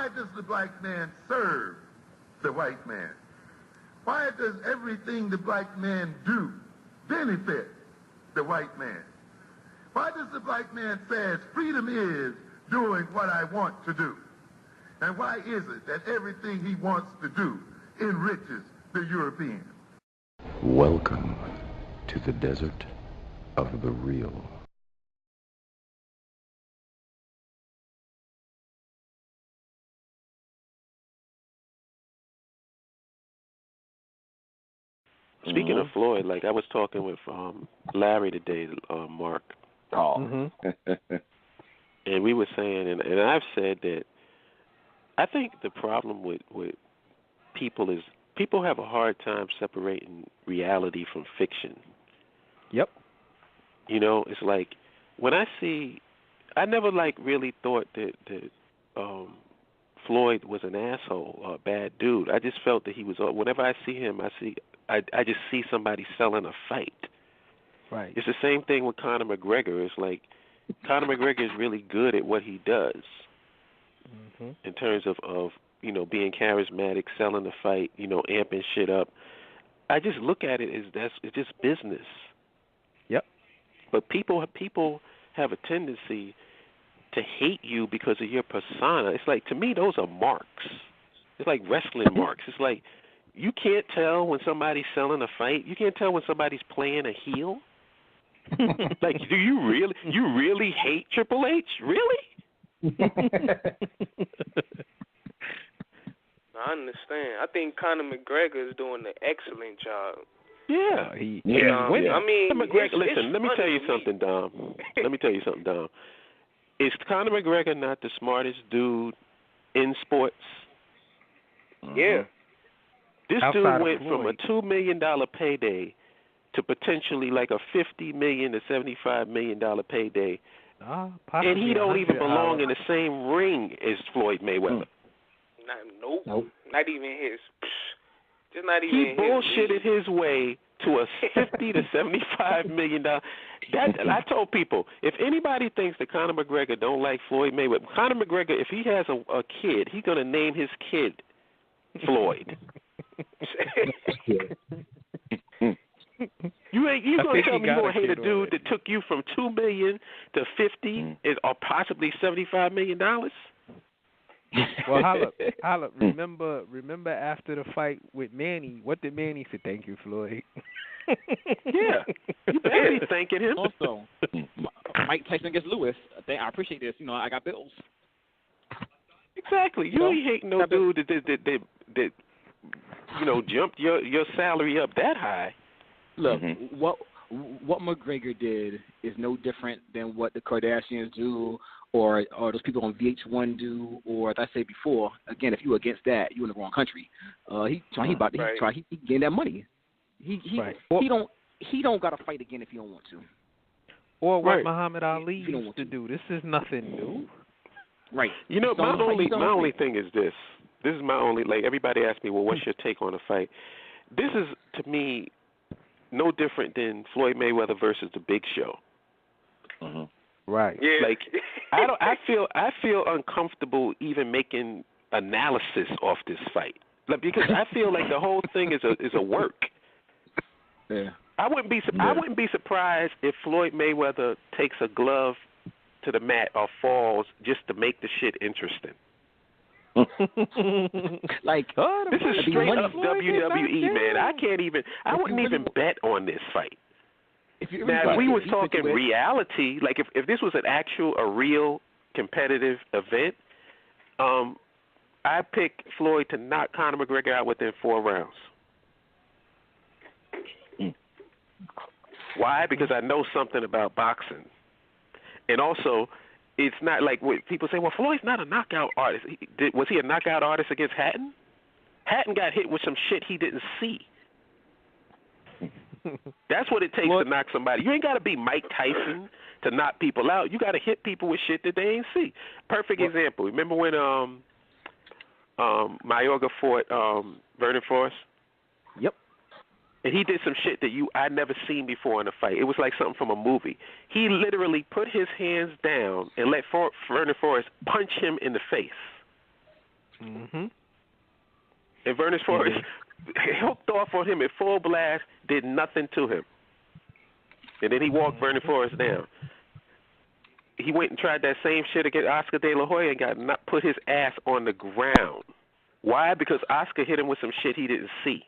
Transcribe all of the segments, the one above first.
Why does the black man serve the white man? Why does everything the black man do benefit the white man? Why does the black man say freedom is doing what I want to do? And why is it that everything he wants to do enriches the European? Welcome to the desert of the real. Speaking of Floyd, like I was talking with Larry today, Mark. Oh. And we were saying, and I've said that I think the problem with people is people have a hard time separating reality from fiction. Yep. You know, it's like when I never really thought that Floyd was an asshole or a bad dude. I just felt that he was. Whenever I see him, I just see somebody selling a fight. Right. It's the same thing with Conor McGregor. It's like Conor McGregor is really good at what he does in terms of being charismatic, selling the fight, amping shit up. I just look at it as it's just business. Yep. But people have a tendency to hate you because of your persona. It's like, to me, those are marks. It's like wrestling marks. It's like you can't tell when somebody's selling a fight. You can't tell when somebody's playing a heel. Like, do you really hate Triple H? Really? I understand. I think Conor McGregor is doing an excellent job. Yeah. I mean, McGregor, listen, let me tell you something, Dom. Is Conor McGregor not the smartest dude in sports? Yeah. This dude went from a $2 million payday to potentially like a $50 million to $75 million payday, and he don't even belong in the same ring as Floyd Mayweather. Nope. Not even his. Just not even his. He bullshitted his way to a $50 to $75 million. I told people, if anybody thinks that Conor McGregor don't like Floyd Mayweather, Conor McGregor, if he has a kid, he's gonna name his kid Floyd. You gonna tell me you gonna hate a dude that took you from $2 million to $50 or possibly $75 million? Well, Holip, remember after the fight with Manny, what did Manny say? Thank you, Floyd. Yeah, you better be thanking him. Also, Mike Tyson against Lewis. I appreciate this. I got bills. Exactly. You ain't hating no dude that jumped your salary up that high. Look, what McGregor did is no different than what the Kardashians do, or those people on VH1 do, or as I said before, again, if you against that, you in the wrong country. He gain that money. He don't got to fight again if he don't want to. Or what Muhammad Ali used to do. This is nothing new. Right. My only thing is this. This is my only, everybody asks me, well, what's your take on the fight? This is, to me, no different than Floyd Mayweather versus The Big Show. Right. Yeah. I feel uncomfortable even making analysis off this fight, because I feel like the whole thing is a work. Yeah. I wouldn't be surprised if Floyd Mayweather takes a glove to the mat or falls just to make the shit interesting. This is straight up WWE, man. I wouldn't even bet on this fight. If we was talking reality, like if this was a real competitive event, I pick Floyd to knock Conor McGregor out within 4 rounds. Why? Because I know something about boxing. And also, it's not like what people say, well, Floyd's not a knockout artist. Was he a knockout artist against Hatton? Hatton got hit with some shit he didn't see. That's what it takes to knock somebody. You ain't got to be Mike Tyson to knock people out. You got to hit people with shit that they ain't see. Perfect example. Remember when Mayorga fought Vernon Forrest? Yep. And he did some shit that I'd never seen before in a fight. It was like something from a movie. He literally put his hands down and let Vernon Forrest punch him in the face. Mm-hmm. And Vernon Forrest hooked off on him at full blast, did nothing to him. And then he walked Vernon Forrest down. He went and tried that same shit against Oscar De La Hoya and put his ass on the ground. Why? Because Oscar hit him with some shit he didn't see.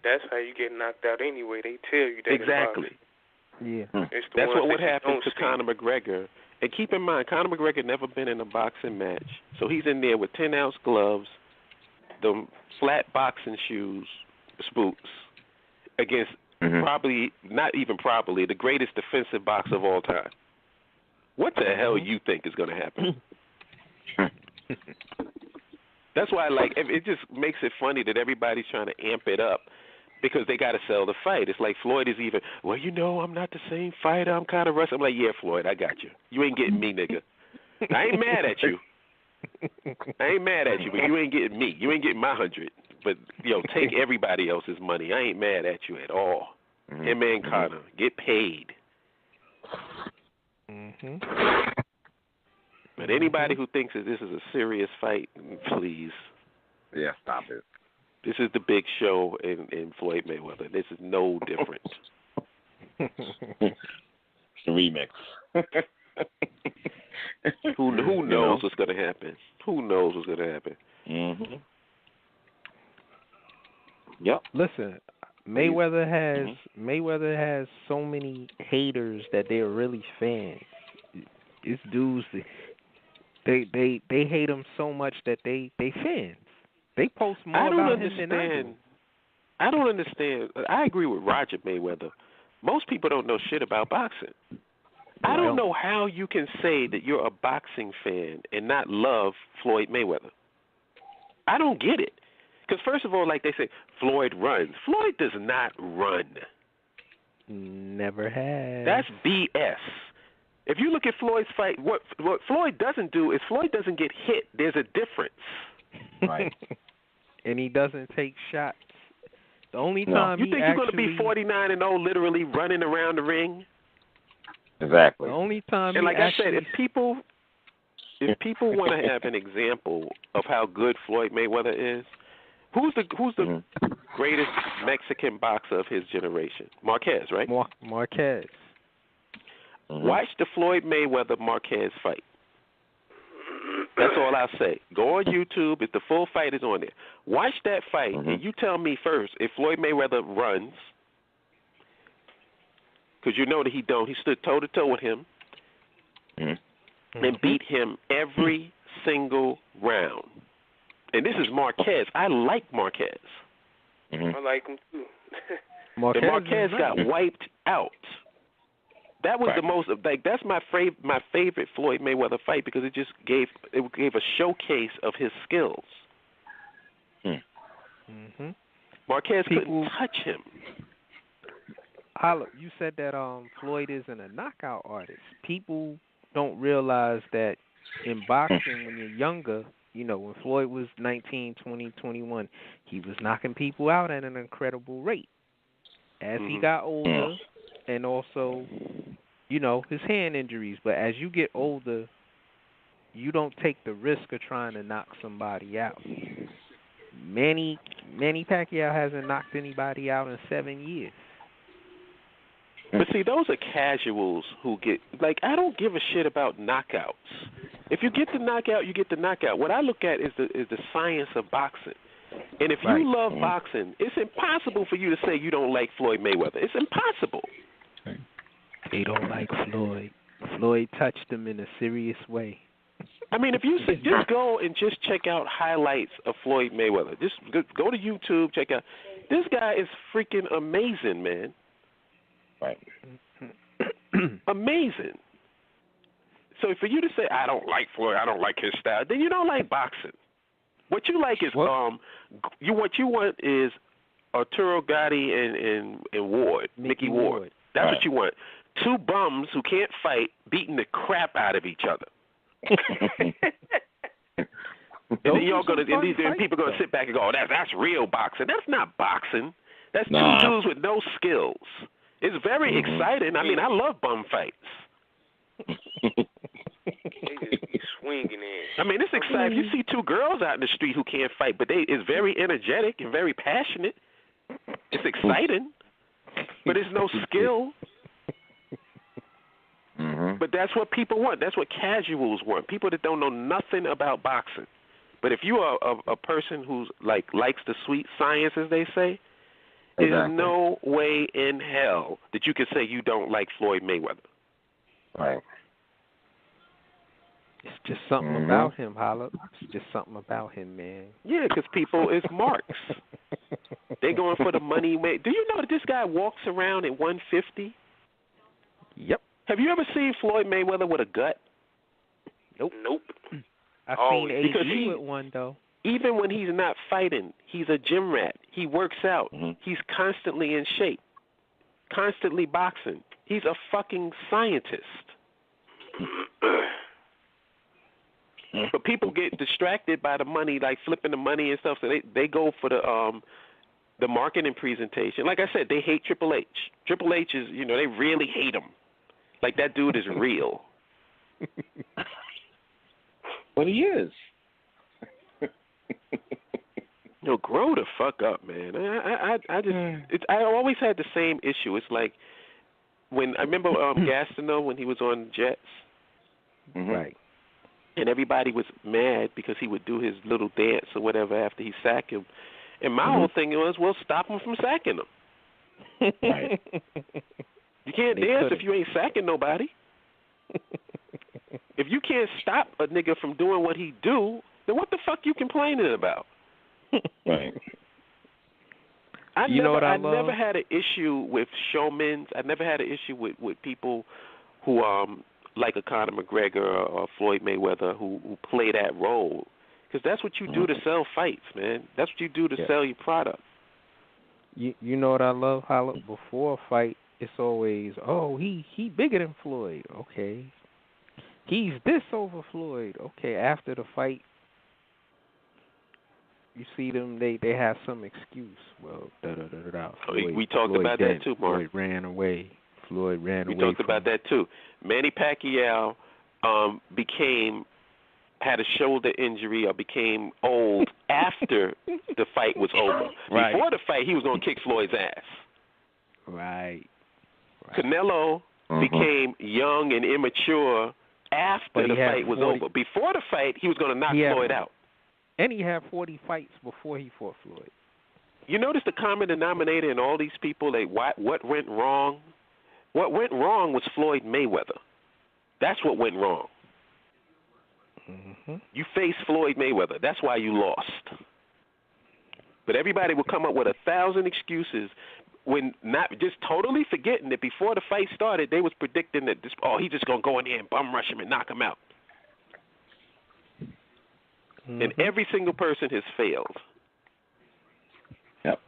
That's how you get knocked out anyway. They tell you that. Exactly. Yeah. That's what would happen to Conor McGregor. And keep in mind, Conor McGregor never been in a boxing match. So he's in there with 10-ounce gloves, the flat boxing shoes, boots, against the greatest defensive boxer of all time. What the hell you think is going to happen? That's why, it just makes it funny that everybody's trying to amp it up because they got to sell the fight. It's like Floyd is even, I'm not the same fighter. I'm kind of rusty. I'm like, yeah, Floyd, I got you. You ain't getting me, nigga. I ain't mad at you. But you ain't getting me. You ain't getting my 100. But, take everybody else's money. I ain't mad at you at all. Him and Conor, get paid. Mm-hmm. But anybody who thinks that this is a serious fight, please. Yeah, stop it. This is the big show in Floyd Mayweather. This is no different. It's a remix. Who knows what's going to happen? Who knows what's going to happen? Mm-hmm. Yep. Listen, Mayweather has so many haters that they're really fans. It's dudes. They hate him so much that they fans. They post more about him than I do. I don't understand. I agree with Roger Mayweather. Most people don't know shit about boxing. I don't know how you can say that you're a boxing fan and not love Floyd Mayweather. I don't get it. Because first of all, like they say, Floyd runs. Floyd does not run. Never has. That's BS. If you look at Floyd's fight, what Floyd doesn't do is Floyd doesn't get hit. There's a difference. Right. And he doesn't take shots. The only time you think you're going to be 49-0 literally running around the ring? Exactly. The only time and like I said, if people want to have an example of how good Floyd Mayweather is, who's the greatest Mexican boxer of his generation? Marquez, right? Marquez. Mm-hmm. Watch the Floyd Mayweather Marquez fight. That's all I'll say. Go on YouTube. The full fight is on there. Watch that fight, and you tell me first if Floyd Mayweather runs, because you know that he don't. He stood toe-to-toe with him and beat him every single round. And this is Marquez. I like Marquez. I like him, too. Marquez got wiped out. That was the most that's my favorite Floyd Mayweather fight because it just gave a showcase of his skills. Marquez couldn't touch him. You said that Floyd isn't a knockout artist. People don't realize that in boxing when you're younger, when Floyd was 19, 20, 21, he was knocking people out at an incredible rate. As he got older and also, his hand injuries. But as you get older, you don't take the risk of trying to knock somebody out. Manny Pacquiao hasn't knocked anybody out in 7 years. But see, those are casuals who get, I don't give a shit about knockouts. If you get the knockout, you get the knockout. What I look at is the science of boxing. And if you love boxing, it's impossible for you to say you don't like Floyd Mayweather. It's impossible. They don't like Floyd. Floyd touched him in a serious way. I mean, if you just go and just check out highlights of Floyd Mayweather. Just go to YouTube, check out. This guy is freaking amazing, man. Right. Amazing. So for you to say, I don't like Floyd, I don't like his style, then you don't like boxing. What you like is what you want is Arturo Gatti and Ward, Mickey Ward. That's what you want. Two bums who can't fight beating the crap out of each other. And then people are gonna sit back and go, that's real boxing. That's not boxing. That's two dudes with no skills. It's very exciting. I mean, I love bum fights. They just be swinging in. I mean, it's exciting. You see two girls out in the street who can't fight, but it's very energetic and very passionate. It's exciting, but it's no skill. Mm-hmm. But that's what people want. That's what casuals want. People that don't know nothing about boxing. But if you are a person who's likes the sweet science, as they say, there's no way in hell that you can say you don't like Floyd Mayweather. Right. It's just something about him, Holip. It's just something about him, man. Yeah, because people is marks. They going for the money. Do you know that this guy walks around at 150? Yep. Have you ever seen Floyd Mayweather with a gut? Nope. I've seen AG with one, though. Even when he's not fighting, he's a gym rat. He works out. Mm-hmm. He's constantly in shape, constantly boxing. He's a fucking scientist. But people get distracted by the money, like flipping the money and stuff, so they go for the marketing presentation. Like I said, they hate Triple H. Triple H is, they really hate him. Like, that dude is real. But he is. Grow the fuck up, man. I always had the same issue. It's like when I remember Gastineau when he was on Jets, right? And everybody was mad because he would do his little dance or whatever after he sacked him. And my whole thing was, well, stop him from sacking him. Right. You can't dance if you ain't sacking nobody. If you can't stop a nigga from doing what he do, then what the fuck you complaining about? Right. I I never had an issue with showmen. I never had an issue with people who like a Conor McGregor or Floyd Mayweather who play that role, because that's what you do to sell fights, man. That's what you do to sell your product. You know what I love, Holip? Before a fight, it's always, he bigger than Floyd. Okay. He's this over Floyd. Okay, after the fight, you see them, they have some excuse. Well, Floyd, we talked about that too, Mark. Floyd ran away. We talked about that too. Manny Pacquiao had a shoulder injury or became old after the fight was over. Right. Before the fight, he was going to kick Floyd's ass. Right. Canelo became young and immature after the fight was over. Before the fight, he was going to knock Floyd out. And he had 40 fights before he fought Floyd. You notice the common denominator in all these people, what went wrong? What went wrong was Floyd Mayweather. That's what went wrong. You faced Floyd Mayweather. That's why you lost. But everybody would come up with 1,000 excuses when not just totally forgetting that before the fight started, they was predicting that he's just going to go in there and bum rush him and knock him out. And every single person has failed. Yep.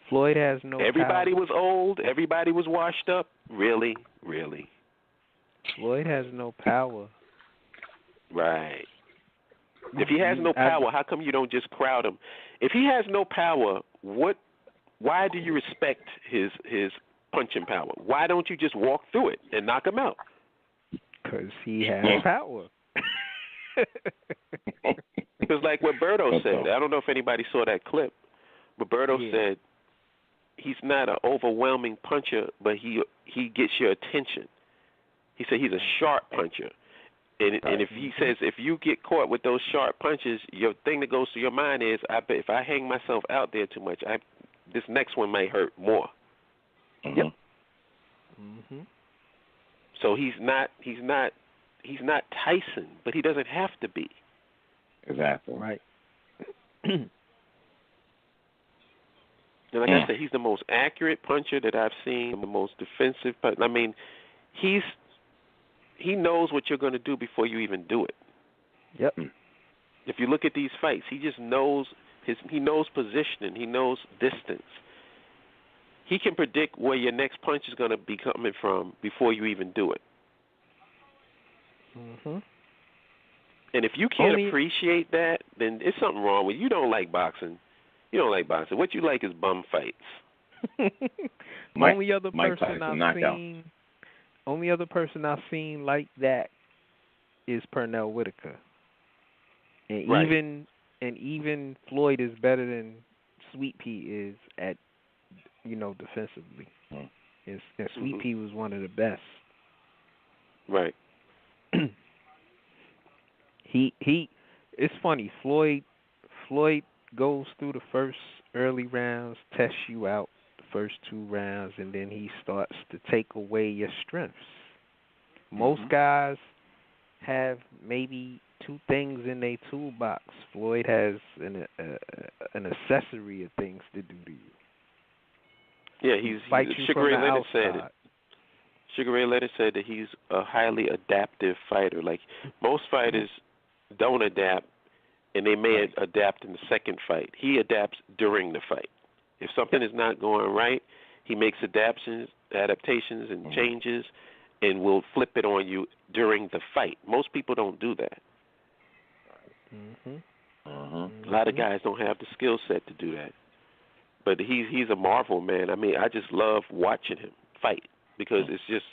Floyd has no Everybody power. was old. Everybody was washed up. Really? Floyd has no power. Right. If he has no power, how come you don't just crowd him? If he has no power, why do you respect his punching power? Why don't you just walk through it and knock him out? Because he has power. Because like what Berto said, I don't know if anybody saw that clip, but Berto said he's not an overwhelming puncher, but he gets your attention. He said he's a sharp puncher. And if he says if you get caught with those sharp punches, your thing that goes through your mind is, I bet if I hang myself out there too much, this next one might hurt more. Yep. So he's not Tyson, but he doesn't have to be. Exactly. Right. And like I said, he's the most accurate puncher that I've seen, the most defensive. I mean, he knows what you're going to do before you even do it. Yep. If you look at these fights, he just knows he knows positioning, he knows distance. He can predict where your next punch is going to be coming from before you even do it. And if you can't appreciate that, then there's something wrong with you. You don't like boxing. What you like is bum fights. Only other person I've seen like that is Pernell Whitaker. And Right. even Floyd is better than Sweet Pea is at, defensively. And Sweet Pea was one of the best. Right. It's funny. Floyd goes through the first early rounds, tests you out the first 2 rounds, and then he starts to take away your strengths. Most guys have maybe 2 things in their toolbox. Floyd has an accessory of things to do to you. Yeah, he's Sugar Ray Leonard said it. Sugar Ray Leonard said that he's a highly adaptive fighter. Like, most fighters don't adapt, and they may adapt in the second fight. He adapts during the fight. If something is not going right, he makes adaptations and changes, and will flip it on you during the fight. Most people don't do that. A lot of guys don't have the skill set to do that. But he's a marvel, man. I mean, I just love watching him fight because it's just,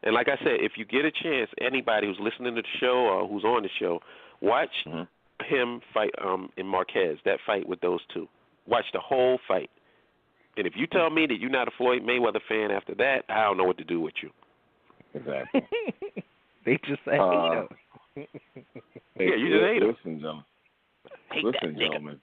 and like I said, if you get a chance, anybody who's listening to the show or who's on the show, watch him fight in Marquez, that fight with those 2. Watch the whole fight. And if you tell me that you're not a Floyd Mayweather fan after that, I don't know what to do with you. Exactly. They just say, yeah, you just hate him. Listen, gentlemen.